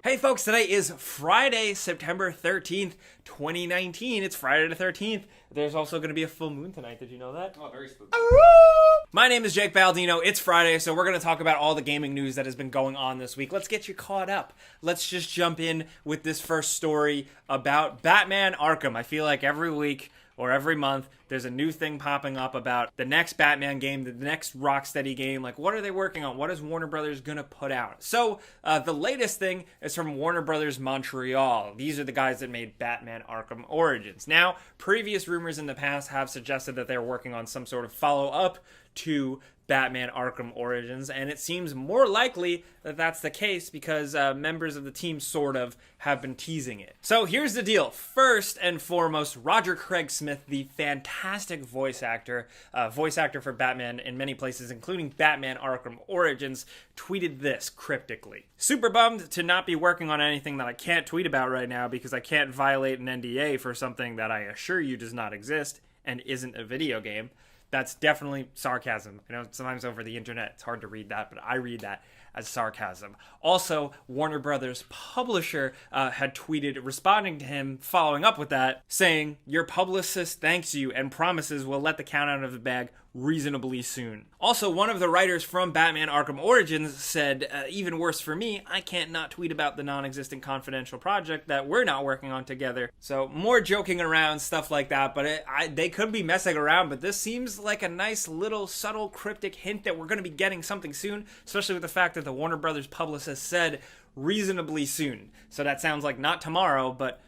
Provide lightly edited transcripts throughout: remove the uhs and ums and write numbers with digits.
Hey folks, today is Friday, September 13th, 2019. It's Friday the 13th. There's also going to be a full moon tonight. Did you know that? Oh, very spooky. My name is Jake Baldino. It's Friday, so we're going to talk about all the gaming news that has been going on this week. Let's get you caught up. Let's just jump in with this first story about Batman Arkham. I feel like every week or every month, there's a new thing popping up about the next Batman game, the next Rocksteady game. Like, what are they working on? What is Warner Brothers gonna put out? So, the latest thing is from Warner Brothers Montreal. These are the guys that made Batman Arkham Origins. Now, previous rumors in the past have suggested that they're working on some sort of follow-up to Batman Arkham Origins, and it seems more likely that that's the case because members of the team sort of have been teasing it. So here's the deal. First and foremost, Roger Craig Smith, the fantastic voice actor for Batman in many places, including Batman Arkham Origins, tweeted this cryptically. Super bummed to not be working on anything that I can't tweet about right now because I can't violate an NDA for something that I assure you does not exist and isn't a video game. That's definitely sarcasm. I know sometimes over the internet it's hard to read that, but I read that as sarcasm. Also, Warner Brothers publisher had tweeted responding to him, following up with that, saying, "Your publicist thanks you and promises we'll let the cat out of the bag reasonably soon." Also, one of the writers from Batman Arkham Origins said, even worse for me, I can't not tweet about the non-existent confidential project that we're not working on together. So more joking around, stuff like that, but they could be messing around, but this seems like a nice little subtle cryptic hint that we're going to be getting something soon, especially with the fact that the Warner Brothers publicist said reasonably soon. So that sounds like not tomorrow, but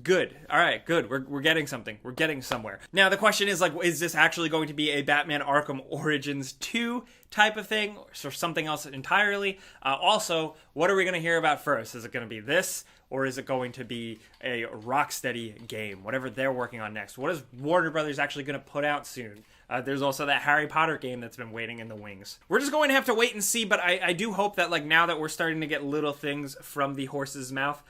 good. All right, good. We're getting something. We're getting somewhere. Now, the question is, like, is this actually going to be a Batman Arkham Origins 2 type of thing or something else entirely? Also, what are we going to hear about first? Is it going to be this or is it going to be a Rocksteady game? Whatever they're working on next. What is Warner Brothers actually going to put out soon? There's also that Harry Potter game that's been waiting in the wings. We're just going to have to wait and see, but I do hope that, like, now that we're starting to get little things from the horse's mouth,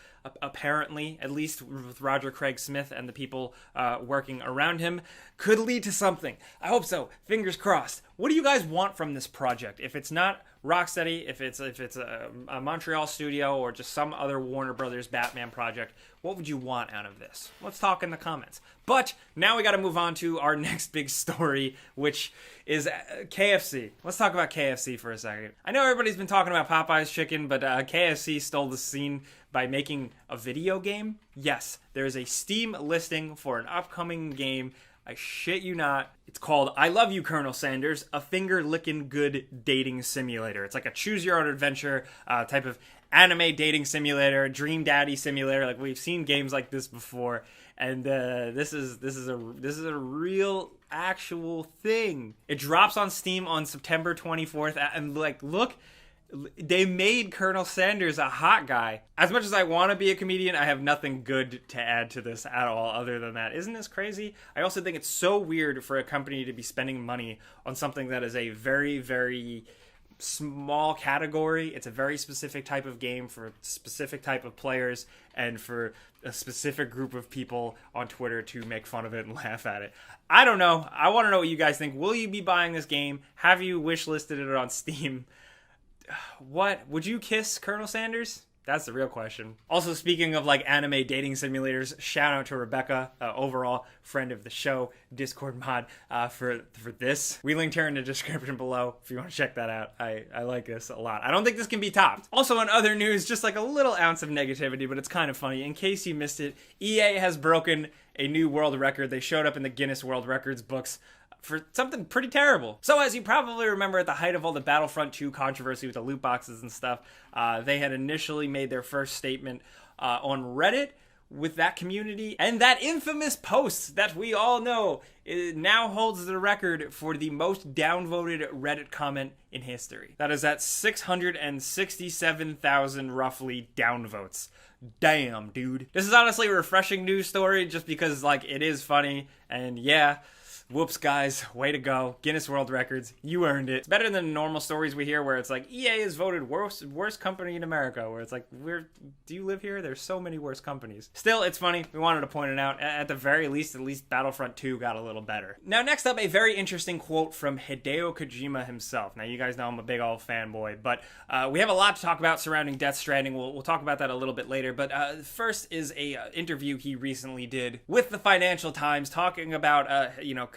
apparently, at least with Roger Craig Smith and the people working around him, could lead to something. I hope so. Fingers crossed. What do you guys want from this project? If it's not Rocksteady, if it's a Montreal studio or just some other Warner Brothers Batman project, what would you want out of this? Let's talk in the comments. But now we got to move on to our next big story, which is KFC. Let's talk about KFC for a second. I know everybody's been talking about Popeye's chicken, but KFC stole the scene by making a video game. Yes, there is a Steam listing for an upcoming game. I shit you not. It's called I Love You, Colonel Sanders, a finger-licking good dating simulator. It's like a choose-your-own-adventure type of anime dating simulator, dream daddy simulator. Like, we've seen games like this before, and this is a real actual thing. It drops on Steam on September 24th, and like, look. They made Colonel Sanders a hot guy. As much as I want to be a comedian, I have nothing good to add to this at all other than that. Isn't this crazy? I also think it's so weird for a company to be spending money on something that is a very, very small category. It's a very specific type of game for a specific type of players and for a specific group of people on Twitter to make fun of it and laugh at it. I don't know. I want to know what you guys think. Will you be buying this game? Have you wishlisted it on Steam? What? Would you kiss Colonel Sanders? That's the real question. Also, speaking of like anime dating simulators, shout out to Rebecca, overall friend of the show, Discord mod, for this. We linked her in the description below if you want to check that out. I like this a lot. I don't think this can be topped. Also, in other news, just like a little ounce of negativity, but it's kind of funny. In case you missed it, EA has broken a new world record. They showed up in the Guinness World Records books for something pretty terrible. So as you probably remember, at the height of all the Battlefront 2 controversy with the loot boxes and stuff, they had initially made their first statement on Reddit with that community. And that infamous post that we all know now holds the record for the most downvoted Reddit comment in history. That is at 667,000 roughly downvotes. Damn, dude. This is honestly a refreshing news story just because, like, it is funny. And yeah, Whoops, guys. Way to go. Guinness World Records. You earned it. It's better than normal stories we hear where it's like, EA is voted worst company in America, where it's like, do you live here? There's so many worse companies. Still, it's funny. We wanted to point it out. At the very least, at least Battlefront 2 got a little better. Now, next up, a very interesting quote from Hideo Kojima himself. Now, you guys know I'm a big old fanboy, but we have a lot to talk about surrounding Death Stranding. We'll talk about that a little bit later, but first is a interview he recently did with the Financial Times talking about,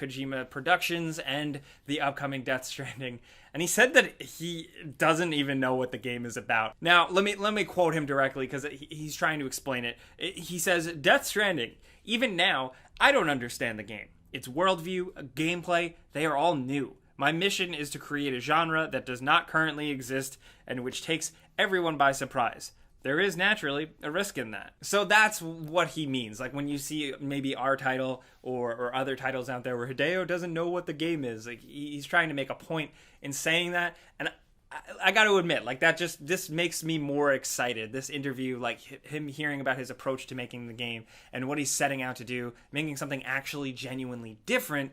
Kojima Productions and the upcoming Death Stranding. And he said that he doesn't even know what the game is about. Now, let me quote him directly because he's trying to explain it. He says, Death Stranding, even now, I don't understand the game. Its worldview, gameplay, they are all new. My mission is to create a genre that does not currently exist and which takes everyone by surprise. There is naturally a risk in that. So that's what he means. Like when you see maybe our title or other titles out there where Hideo doesn't know what the game is, like he's trying to make a point in saying that. And I got to admit, like this makes me more excited. This interview, like him hearing about his approach to making the game and what he's setting out to do, making something actually genuinely different.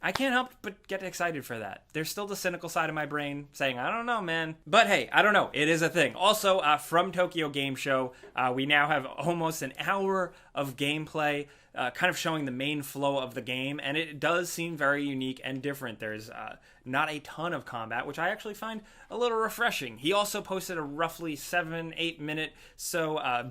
I can't help but get excited for that. There's still the cynical side of my brain saying, I don't know, man. But hey, I don't know. It is a thing. Also, from Tokyo Game Show, we now have almost an hour of gameplay, kind of showing the main flow of the game, and it does seem very unique and different. There's not a ton of combat, which I actually find a little refreshing. He also posted a roughly 7-8 minute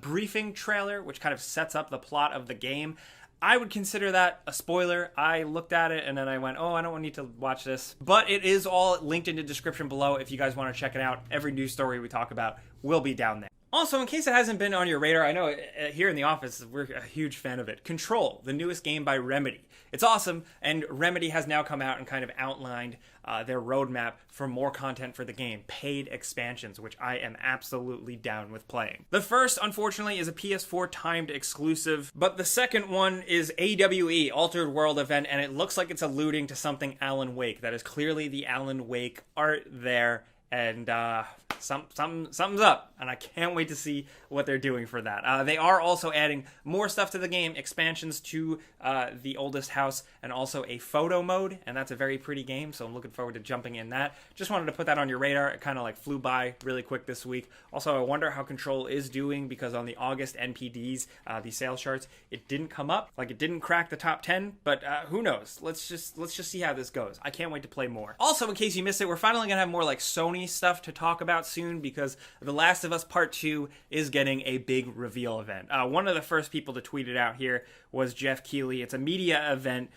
briefing trailer, which kind of sets up the plot of the game. I would consider that a spoiler. I looked at it and then I went, I don't need to watch this. But it is all linked in the description below if you guys want to check it out. Every news story we talk about will be down there. Also, in case it hasn't been on your radar, I know here in the office, we're a huge fan of it. Control, the newest game by Remedy. It's awesome, and Remedy has now come out and kind of outlined their roadmap for more content for the game, paid expansions, which I am absolutely down with playing. The first, unfortunately, is a PS4 timed exclusive, but the second one is AWE, Altered World Event, and it looks like it's alluding to something Alan Wake. That is clearly the Alan Wake art there. And something's up, and I can't wait to see what they're doing for that. They are also adding more stuff to the game, expansions to the oldest house, and also a photo mode, and that's a very pretty game, so I'm looking forward to jumping in that. Just wanted to put that on your radar. It kind of like flew by really quick this week. Also, I wonder how Control is doing, because on the August NPDs, the sales charts, it didn't come up. Like, it didn't crack the top 10, but who knows? Let's just see how this goes. I can't wait to play more. Also, in case you missed it, we're finally gonna have more like Sony stuff to talk about soon, because The Last of Us Part 2 is getting a big reveal event. One of the first people to tweet it out here was Jeff Keighley. It's a media event,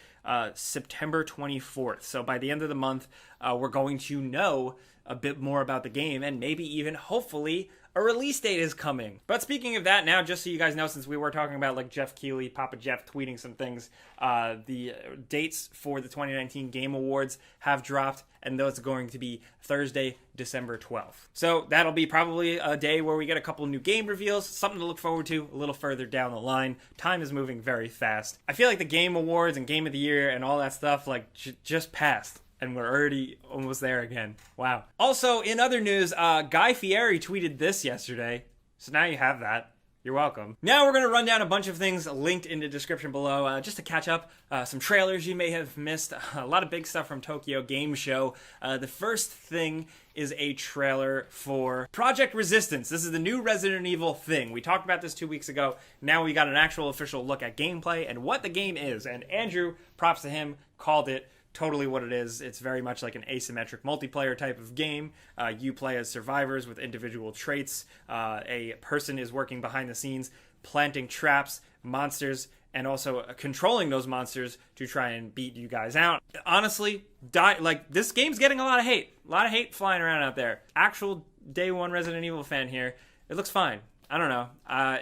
September 24th. So by the end of the month, we're going to know a bit more about the game, and maybe even, hopefully, a release date is coming. But speaking of that, now, just so you guys know, since we were talking about like Jeff Keighley, Papa Jeff tweeting some things, the dates for the 2019 Game Awards have dropped, and those are going to be Thursday, December 12th. So that'll be probably a day where we get a couple new game reveals, something to look forward to a little further down the line. Time is moving very fast. I feel like the Game Awards and Game of the Year and all that stuff like just passed. And we're already almost there again. Wow. Also, in other news, Guy Fieri tweeted this yesterday. So now you have that. You're welcome. Now we're going to run down a bunch of things linked in the description below, just to catch up. Some trailers you may have missed. A lot of big stuff from Tokyo Game Show. The first thing is a trailer for Project Resistance. This is the new Resident Evil thing. We talked about this 2 weeks ago. Now we got an actual official look at gameplay and what the game is. And Andrew, props to him, called it totally what it is. It's very much like an asymmetric multiplayer type of game. You play as survivors with individual traits. A person is working behind the scenes, planting traps, monsters, and also controlling those monsters to try and beat you guys out. Honestly, this game's getting a lot of hate. A lot of hate flying around out there. Actual day one Resident Evil fan here. It looks fine. I don't know.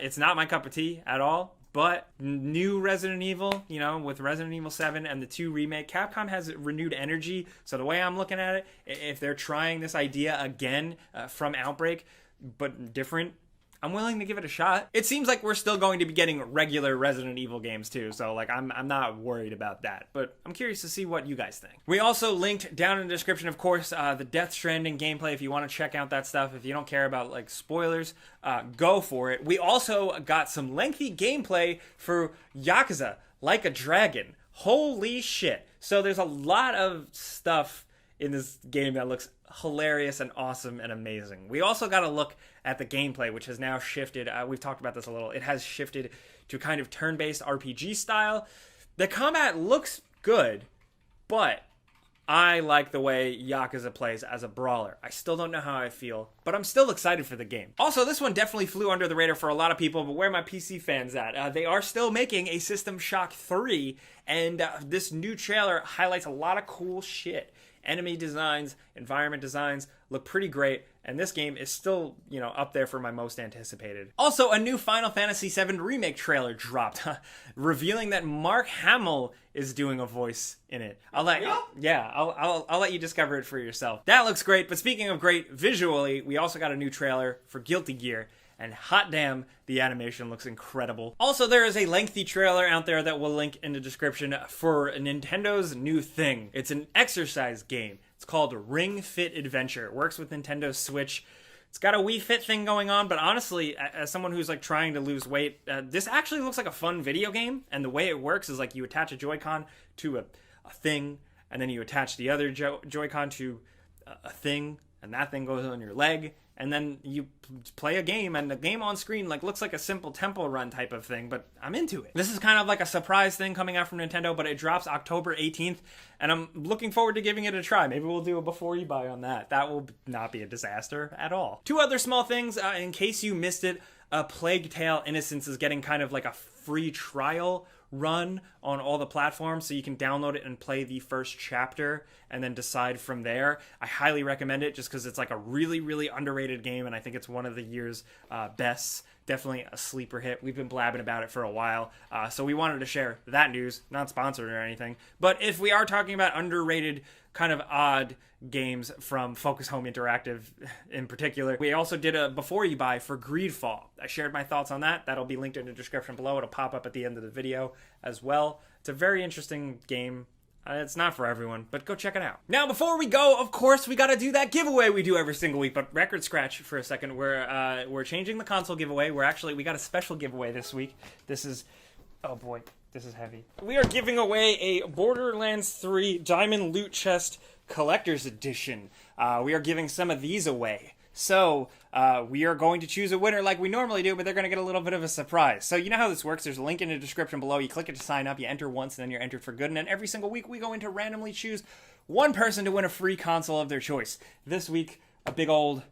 It's not my cup of tea at all. But new Resident Evil, with Resident Evil 7 and the 2 remake, Capcom has renewed energy. So the way I'm looking at it, if they're trying this idea again from Outbreak, but different, I'm willing to give it a shot. It seems like we're still going to be getting regular Resident Evil games too, so like I'm not worried about that. But I'm curious to see what you guys think. We also linked down in the description, of course, the Death Stranding gameplay if you want to check out that stuff. If you don't care about like spoilers, go for it. We also got some lengthy gameplay for Yakuza Like a Dragon. Holy shit. So there's a lot of stuff in this game that looks hilarious and awesome and amazing. We also got to look at the gameplay, which has now shifted. We've talked about this a little. It has shifted to kind of turn-based RPG style. The combat looks good, but I like the way Yakuza plays as a brawler. I still don't know how I feel, but I'm still excited for the game. Also, this one definitely flew under the radar for a lot of people, but where are my PC fans at? They are still making a System Shock 3, and this new trailer highlights a lot of cool shit. Enemy designs, environment designs look pretty great, and this game is still, up there for my most anticipated. Also, a new Final Fantasy VII Remake trailer dropped, revealing that Mark Hamill is doing a voice in it. I'll let you discover it for yourself. That looks great, but speaking of great visually, we also got a new trailer for Guilty Gear, and hot damn, the animation looks incredible. Also, there is a lengthy trailer out there that we'll link in the description for Nintendo's new thing. It's an exercise game. It's called Ring Fit Adventure. It works with Nintendo Switch. It's got a Wii Fit thing going on, but honestly, as someone who's like trying to lose weight, this actually looks like a fun video game. And the way it works is like you attach a Joy-Con to a thing, and then you attach the other Joy-Con to a thing, and that thing goes on your leg. And then you play a game, and the game on screen looks like a simple temple run type of thing, but I'm into it. This is kind of like a surprise thing coming out from Nintendo, but it drops October 18th, and I'm looking forward to giving it a try. Maybe we'll do a before you buy on that. That will not be a disaster at all. Two other small things, in case you missed it, Plague Tale Innocence is getting kind of like a free trial run on all the platforms, so you can download it and play the first chapter and then decide from there. I highly recommend it just because it's like a really, really underrated game, and I think it's one of the year's bests. Definitely a sleeper hit. We've been blabbing about it for a while, so we wanted to share that news. Not sponsored or anything, but if we are talking about underrated, kind of odd games from Focus Home Interactive in particular, we also did a before you buy for Greedfall. I shared my thoughts on that. That'll be linked in the description below. It'll pop up at the end of the video as well. It's a very interesting game. It's not for everyone, but go check it out. Now, before we go, of course, we got to do that giveaway we do every single week. But record scratch for a second. We're changing the console giveaway. We got a special giveaway this week. This is, oh boy, this is heavy. We are giving away a Borderlands 3 Diamond Loot Chest Collector's Edition. We are giving some of these away. So, we are going to choose a winner like we normally do, but they're going to get a little bit of a surprise. So, you know how this works. There's a link in the description below. You click it to sign up. You enter once, and then you're entered for good. And then every single week, we go in to randomly choose one person to win a free console of their choice. This week, a big old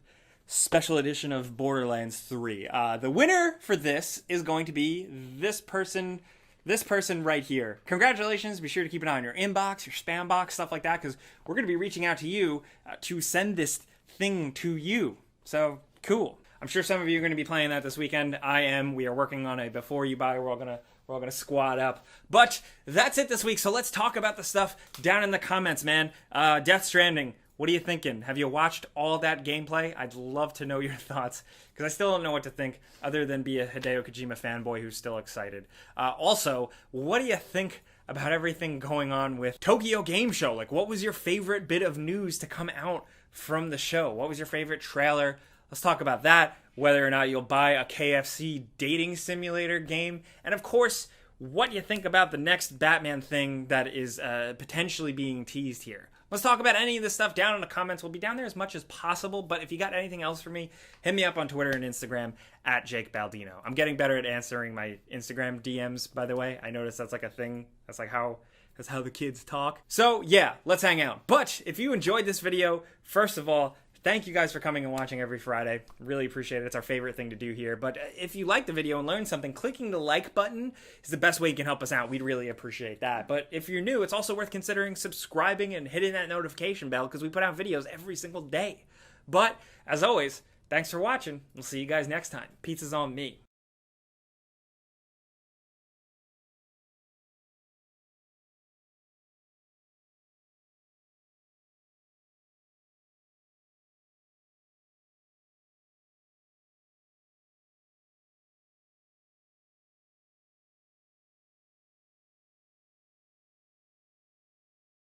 special edition of Borderlands 3. The winner for this is going to be this person right here. Congratulations. Be sure to keep an eye on your inbox, your spam box, stuff like that, because we're going to be reaching out to you to send this thing to you. So, cool. I'm sure some of you are going to be playing that this weekend. I am. We are working on a before you buy. We're all gonna squad up. But that's it this week. So let's talk about the stuff down in the comments, man. Death Stranding. What are you thinking? Have you watched all that gameplay? I'd love to know your thoughts, because I still don't know what to think other than be a Hideo Kojima fanboy who's still excited. Also, what do you think about everything going on with Tokyo Game Show? Like, what was your favorite bit of news to come out from the show? What was your favorite trailer? Let's talk about that, whether or not you'll buy a KFC dating simulator game, and of course, what you think about the next Batman thing that is potentially being teased here. Let's talk about any of this stuff down in the comments. We'll be down there as much as possible, but if you got anything else for me, hit me up on Twitter and Instagram at Jake Baldino. I'm getting better at answering my Instagram DMs, by the way. I noticed that's like a thing. That's how the kids talk. So yeah, let's hang out. But if you enjoyed this video, first of all, thank you guys for coming and watching every Friday. Really appreciate it. It's our favorite thing to do here. But if you liked the video and learned something, clicking the like button is the best way you can help us out. We'd really appreciate that. But if you're new, it's also worth considering subscribing and hitting that notification bell, because we put out videos every single day. But as always, thanks for watching. We'll see you guys next time. Pizza's on me.